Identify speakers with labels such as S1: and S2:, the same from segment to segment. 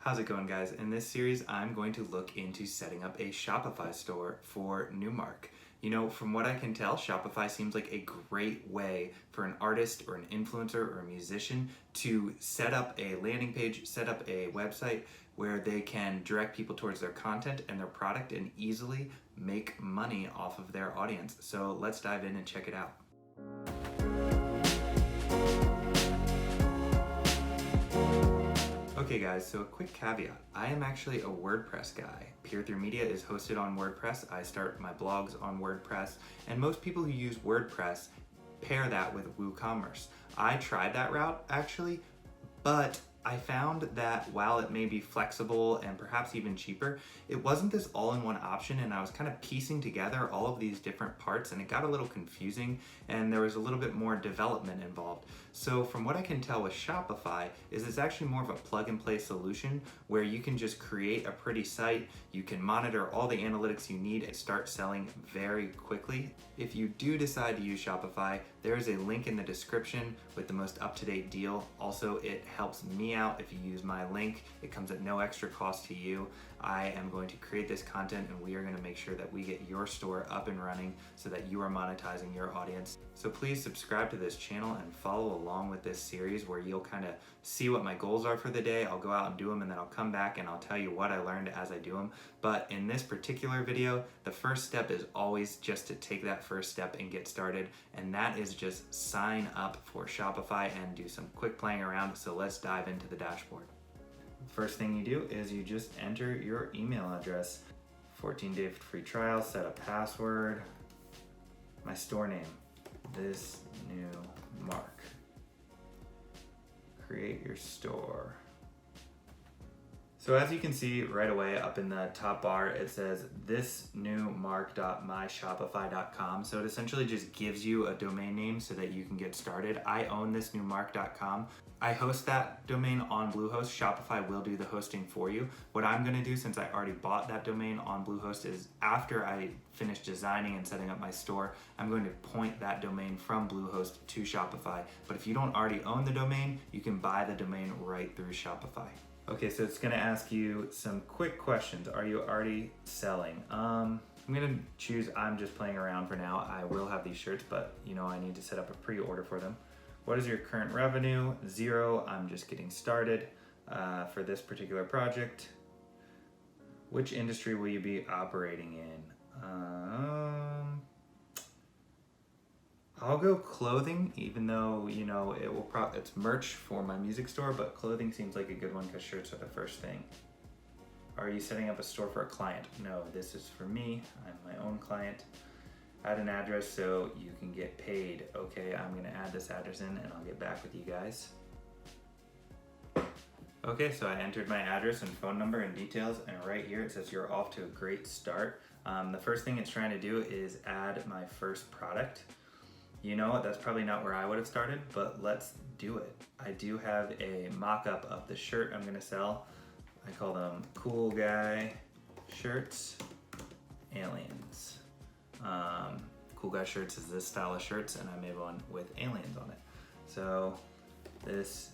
S1: How's it going, guys? In this series, I'm going to look into setting up a Shopify store for Newmark. You know, from what I can tell, Shopify seems like a great way for an artist or an influencer or a musician to set up a landing page, set up a website where they can direct people towards their content and their product and easily make money off of their audience. So let's dive in and check it out. Okay guys, so a quick caveat. I am actually a WordPress guy. Peer Through Media is hosted on WordPress. I start my blogs on WordPress, and most people who use WordPress pair that with WooCommerce. I tried that route actually, but I found that while it may be flexible and perhaps even cheaper, it wasn't this all-in-one option, and I was kind of piecing together all of these different parts, and it got a little confusing, and there was a little bit more development involved. So from what I can tell with Shopify is it's actually more of a plug-and-play solution where you can just create a pretty site, you can monitor all the analytics you need and start selling very quickly. If you do decide to use Shopify, there is a link in the description with the most up-to-date deal. Also, it helps me out if you use my link. It comes at no extra cost to you. I am going to create this content and we are going to make sure that we get your store up and running so that you are monetizing your audience. So please subscribe to this channel and follow along with this series where you'll kind of see what my goals are for the day. I'll go out and do them and then I'll come back and I'll tell you what I learned as I do them. But in this particular video, the first step is always just to take that first step and get started. And that is just sign up for Shopify and do some quick playing around. So let's dive into the dashboard. First thing you do is you just enter your email address, 14-day free trial, set a password, my store name, This New Mark. Create your store. So as you can see right away up in the top bar, it says thisnewmark.myshopify.com. So it essentially just gives you a domain name so that you can get started. I own thisnewmark.com. I host that domain on Bluehost. Shopify will do the hosting for you. What I'm gonna do, since I already bought that domain on Bluehost, is after I finish designing and setting up my store, I'm going to point that domain from Bluehost to Shopify. But if you don't already own the domain, you can buy the domain right through Shopify. Okay, so it's gonna ask you some quick questions. Are you already selling? I'm gonna choose I'm just playing around for now. I will have these shirts, but you know I need to set up a pre-order for them. What is your current revenue? 0, I'm just getting started for this particular project. Which industry will you be operating in? I'll go clothing, even though, you know, it's merch for my music store, but clothing seems like a good one because shirts are the first thing. Are you setting up a store for a client? No, this is for me. I'm my own client. Add an address so you can get paid. Okay, I'm gonna add this address in and I'll get back with you guys. Okay, so I entered my address and phone number and details, and right here it says you're off to a great start. The first thing it's trying to do is add my first product. You know what, that's probably not where I would have started, but let's do it. I do have a mock-up of the shirt I'm gonna sell. I call them Cool Guy Shirts, Aliens. Cool Guy Shirts is this style of shirts, and I made one with aliens on it. So this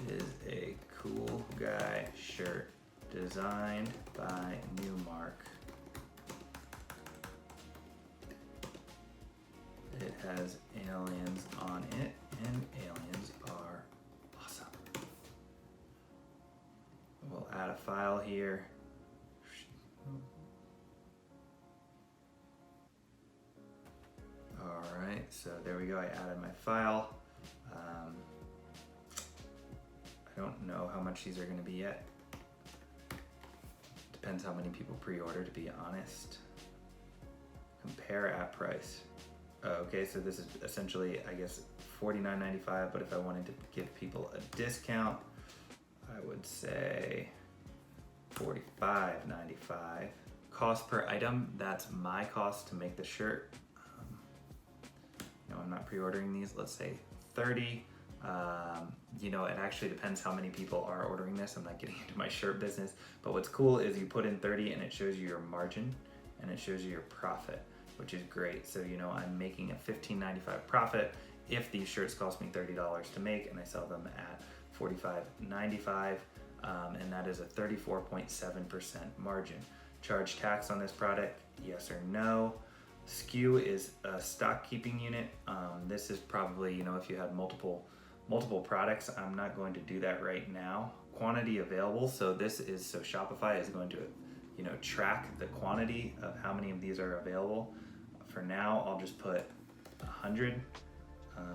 S1: is a Cool Guy shirt designed by Newmark. It has aliens on it, and aliens are awesome. We'll add a file here. All right, so there we go. I added my file. I don't know how much these are going to be yet. Depends how many people pre-order, to be honest. Compare at price. Okay, so this is essentially, I guess, $49.95, but if I wanted to give people a discount, I would say $45.95. Cost per item, that's my cost to make the shirt. No, I'm not pre-ordering these. Let's say 30. You know, it actually depends how many people are ordering this. I'm not getting into my shirt business, but what's cool is you put in 30 and it shows you your margin and it shows you your profit, which is great. So, you know, I'm making a $15.95 profit if these shirts cost me $30 to make and I sell them at $45.95. and that is a 34.7% margin. Charge tax on this product, yes or no? SKU is a stock keeping unit. This is probably, if you had multiple products. I'm not going to do that right now. Quantity available, so Shopify is going to track the quantity of how many of these are available. For now, I'll just put 100.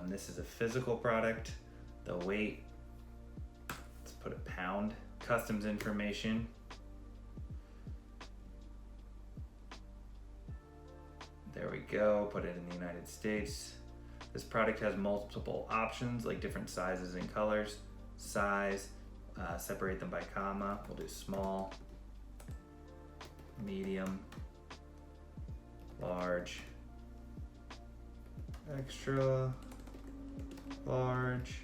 S1: This is a physical product. The weight, let's put a pound. Customs information, there we go, put it in the United States. This product has multiple options, like different sizes and colors. Size, separate them by comma. We'll do small, medium, large, extra, large,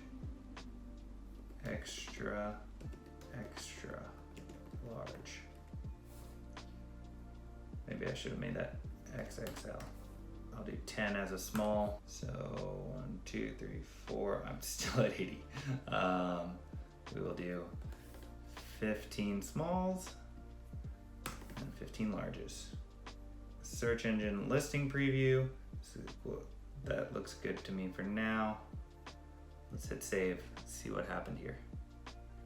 S1: extra, extra large. Maybe I should have made that XXL. I'll do 10 as a small. So 1, 2, 3, 4. I'm still at 80. We will do 15 smalls and 15 larges. Search engine listing preview. So that looks good to me for now. Let's hit save, see what happened here.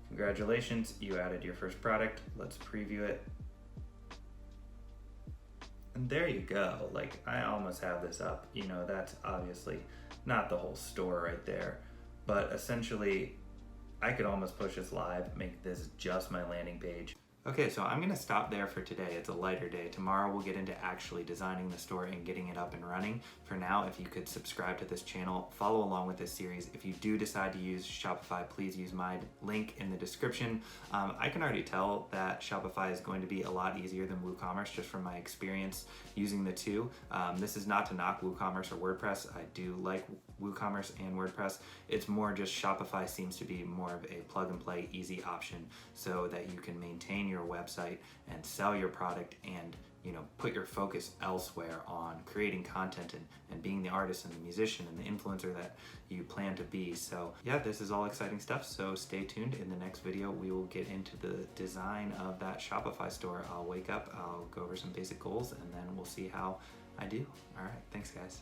S1: Congratulations, you added your first product. Let's preview it. And there you go. Like, I almost have this up. That's obviously not the whole store right there, but essentially I could almost push this live, make this just my landing page. Okay, so I'm gonna stop there for today. It's a lighter day. Tomorrow we'll get into actually designing the store and getting it up and running. For now, if you could subscribe to this channel, follow along with this series. If you do decide to use Shopify, please use my link in the description. I can already tell that Shopify is going to be a lot easier than WooCommerce just from my experience using the two. This is not to knock WooCommerce or WordPress. I do like WooCommerce and WordPress. It's more just Shopify seems to be more of a plug and play easy option so that you can maintain your website and sell your product and put your focus elsewhere on creating content and being the artist and the musician and the influencer that you plan to be. So yeah, this is all exciting stuff, so stay tuned. In the next video we will get into the design of that Shopify store. I'll wake up, I'll go over some basic goals, and then we'll see how I do. All right, thanks guys.